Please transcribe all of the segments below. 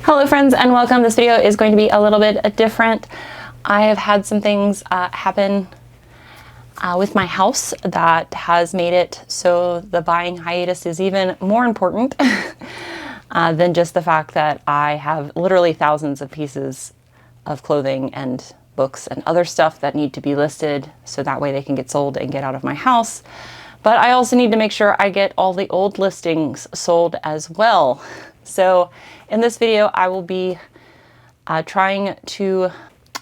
Hello friends and welcome. This video is going to be a little bit different. I have had some things happen with my house that has made it so the buying hiatus is even more important than just the fact that I have literally thousands of pieces of clothing and books and other stuff that need to be listed so that way they can get sold and get out of my house. But I also need to make sure I get all the old listings sold as well. So in this video, I will be trying to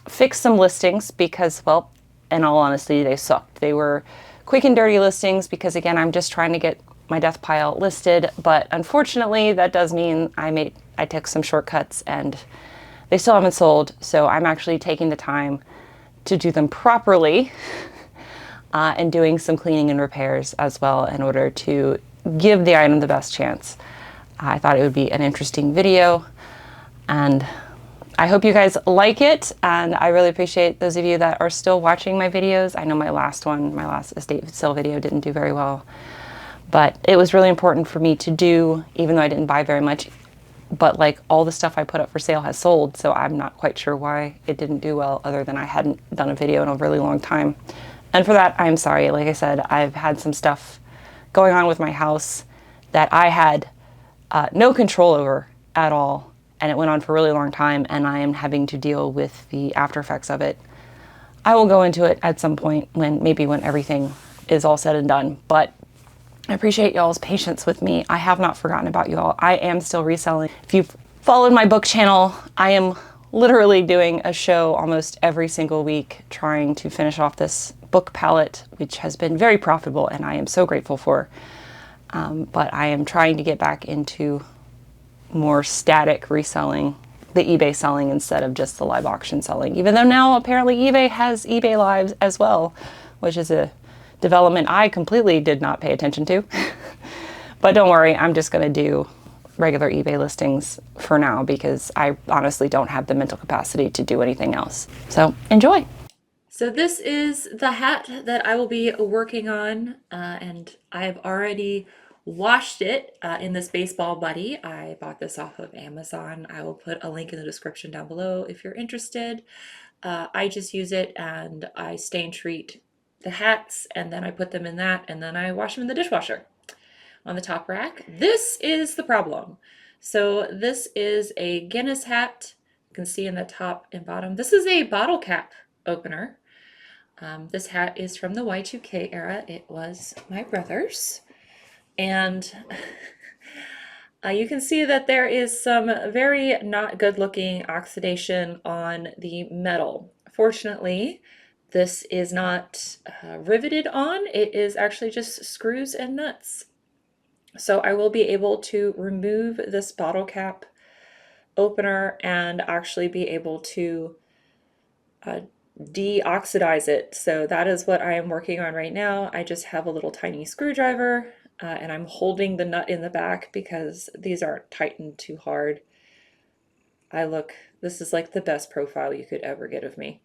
fix some listings because, well, in all honesty, they sucked. They were quick and dirty listings because, again, I'm just trying to get my death pile listed. But unfortunately, that does mean I took some shortcuts and they still haven't sold. So I'm actually taking the time to do them properly and doing some cleaning and repairs as well in order to give the item the best chance. I thought it would be an interesting video and I hope you guys like it, and I really appreciate those of you that are still watching my videos. I know my last estate sale video didn't do very well, but it was really important for me to do, even though I didn't buy very much, but like all the stuff I put up for sale has sold, so I'm not quite sure why it didn't do well other than I hadn't done a video in a really long time. And for that, I'm sorry. Like I said, I've had some stuff going on with my house that I had no control over at all, and it went on for a really long time, and I am having to deal with the after effects of it. I will go into it at some point when everything is all said and done, but I appreciate y'all's patience with me. I have not forgotten about y'all. I am still reselling. If you've followed my book channel, I am literally doing a show almost every single week trying to finish off this book palette, which has been very profitable and I am so grateful for. But I am trying to get back into more static reselling, the eBay selling instead of just the live auction selling, even though now apparently eBay has eBay lives as well, which is a development I completely did not pay attention to. But don't worry, I'm just going to do regular eBay listings for now because I honestly don't have the mental capacity to do anything else. So enjoy. So this is the hat that I will be working on, and I've already washed it in this baseball buddy. I bought this off of Amazon. I will put a link in the description down below if you're interested. I just use it and I stain treat the hats, and then I put them in that, and then I wash them in the dishwasher on the top rack. This is the problem. So this is a Guinness hat. You can see in the top and bottom. This is a bottle cap opener. This hat is from the Y2K era. It was my brother's. And you can see that there is some very not good looking oxidation on the metal. Fortunately, this is not riveted on. It is actually just screws and nuts. So I will be able to remove this bottle cap opener and actually be able to deoxidize it. So that is what I am working on right now. I just have a little tiny screwdriver and I'm holding the nut in the back because these aren't tightened too hard. This is like the best profile you could ever get of me.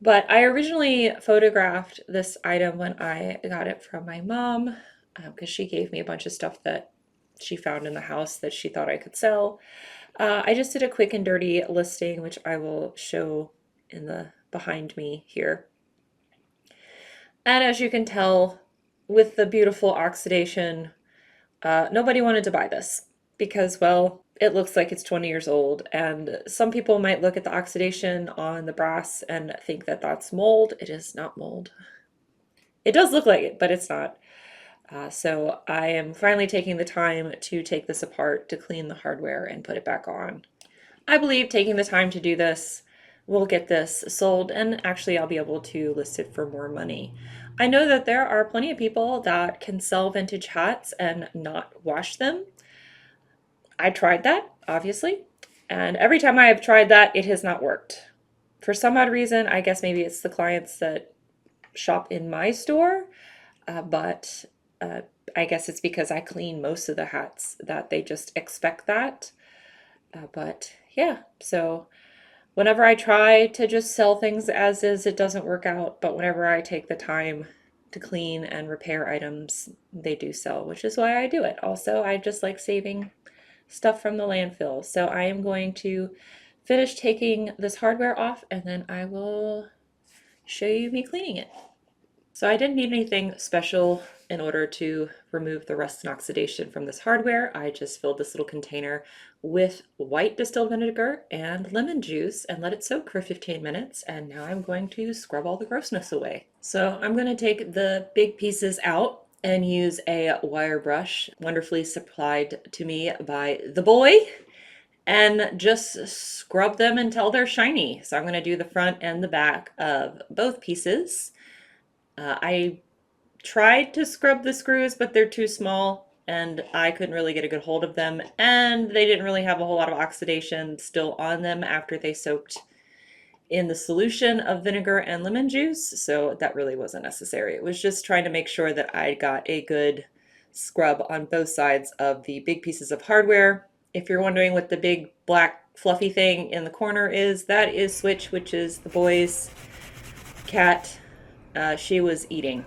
But I originally photographed this item when I got it from my mom because she gave me a bunch of stuff that she found in the house that she thought I could sell. I just did a quick and dirty listing, which I will show in the behind me here. And as you can tell, with the beautiful oxidation, nobody wanted to buy this because, well, it looks like it's 20 years old, and some people might look at the oxidation on the brass and think that that's mold. It is not mold. It does look like it, but it's not. So I am finally taking the time to take this apart to clean the hardware and put it back on. I believe taking the time to do this will get this sold, and actually I'll be able to list it for more money. I know that there are plenty of people that can sell vintage hats and not wash them. I tried that, obviously, and every time I have tried that, it has not worked. For some odd reason, I guess maybe it's the clients that shop in my store, but I guess it's because I clean most of the hats that they just expect that. But yeah, so whenever I try to just sell things as is, it doesn't work out. But whenever I take the time to clean and repair items, they do sell, which is why I do it. Also, I just like saving stuff from the landfill. So I am going to finish taking this hardware off and then I will show you me cleaning it. So I didn't need anything special in order to remove the rust and oxidation from this hardware. I just filled this little container with white distilled vinegar and lemon juice and let it soak for 15 minutes. And now I'm going to scrub all the grossness away. So I'm going to take the big pieces out and use a wire brush wonderfully supplied to me by the boy and just scrub them until they're shiny. So I'm going to do the front and the back of both pieces. I tried to scrub the screws, but they're too small and I couldn't really get a good hold of them. And they didn't really have a whole lot of oxidation still on them after they soaked in the solution of vinegar and lemon juice. So that really wasn't necessary. It was just trying to make sure that I got a good scrub on both sides of the big pieces of hardware. If you're wondering what the big black fluffy thing in the corner is, that is Switch, which is the boy's cat. She was eating.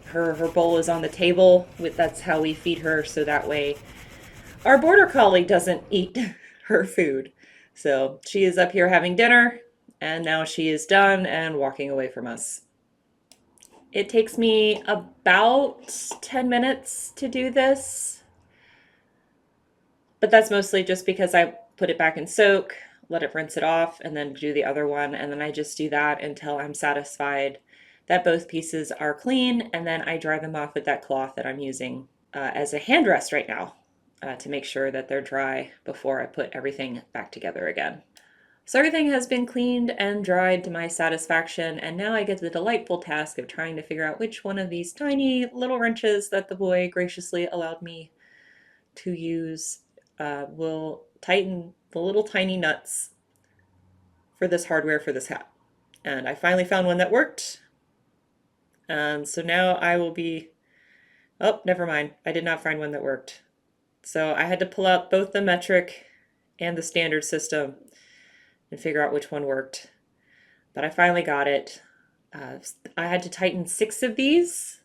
Her bowl is on the table. That's how we feed her, so that way our border collie doesn't eat her food. So she is up here having dinner, and now she is done and walking away from us. It takes me about 10 minutes to do this, but that's mostly just because I put it back in soak, let it rinse it off, and then do the other one, and then I just do that until I'm satisfied that both pieces are clean, and then I dry them off with that cloth that I'm using as a hand rest right now to make sure that they're dry before I put everything back together again. So everything has been cleaned and dried to my satisfaction, and now I get the delightful task of trying to figure out which one of these tiny little wrenches that the boy graciously allowed me to use will tighten the little tiny nuts for this hardware for this hat. And I finally found one that worked. And so now I will be, oh, never mind. I did not find one that worked. So I had to pull out both the metric and the standard system and figure out which one worked. But I finally got it. I had to tighten 6 of these,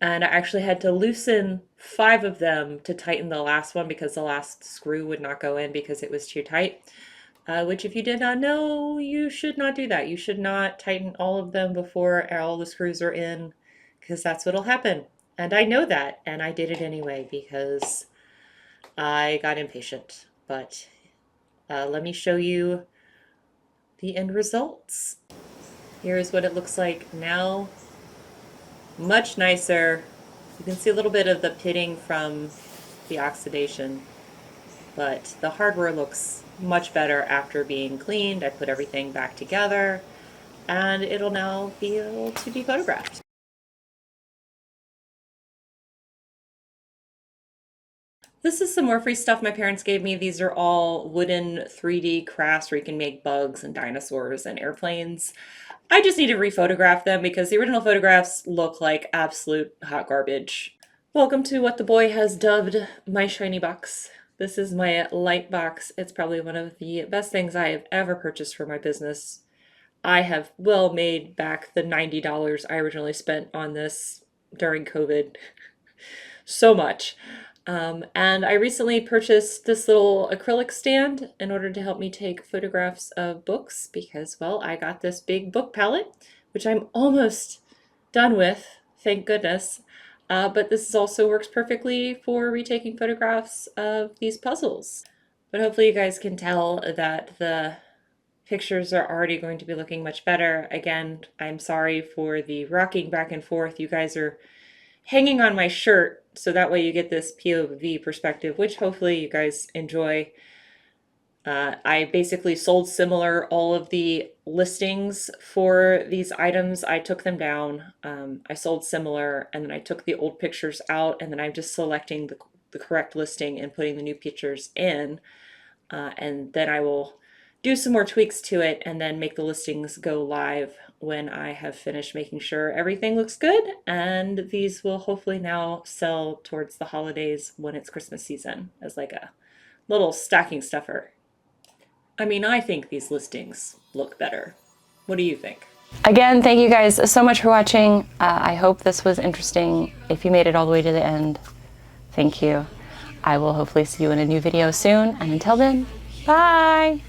and I actually had to loosen 5 of them to tighten the last one because the last screw would not go in because it was too tight. Which if you did not know, you should not do that. You should not tighten all of them before all the screws are in, because that's what'll happen. And I know that, and I did it anyway because I got impatient. But let me show you the end results. Here's what it looks like now. Much nicer. You can see a little bit of the pitting from the oxidation, but the hardware looks much better after being cleaned. I put everything back together and it'll now be able to be photographed. This is some more free stuff my parents gave me. These are all wooden 3D crafts where you can make bugs and dinosaurs and airplanes. I just need to rephotograph them because the original photographs look like absolute hot garbage. Welcome to what the boy has dubbed my shiny box. This is my light box. It's probably one of the best things I have ever purchased for my business. I have well made back the $90 I originally spent on this during COVID. So much. And I recently purchased this little acrylic stand in order to help me take photographs of books because, well, I got this big book palette, which I'm almost done with, thank goodness. But this also works perfectly for retaking photographs of these puzzles. But hopefully you guys can tell that the pictures are already going to be looking much better. Again, I'm sorry for the rocking back and forth. You guys are hanging on my shirt, so that way you get this POV perspective, which hopefully you guys enjoy. I basically sold similar all of the listings for these items. I took them down. I sold similar, and then I took the old pictures out, and then I'm just selecting the correct listing and putting the new pictures in. And then I will do some more tweaks to it and then make the listings go live when I have finished making sure everything looks good. And these will hopefully now sell towards the holidays when it's Christmas season as like a little stocking stuffer. I mean, I think these listings look better. What do you think? Again, thank you guys so much for watching. I hope this was interesting. If you made it all the way to the end, thank you. I will hopefully see you in a new video soon. And until then, bye!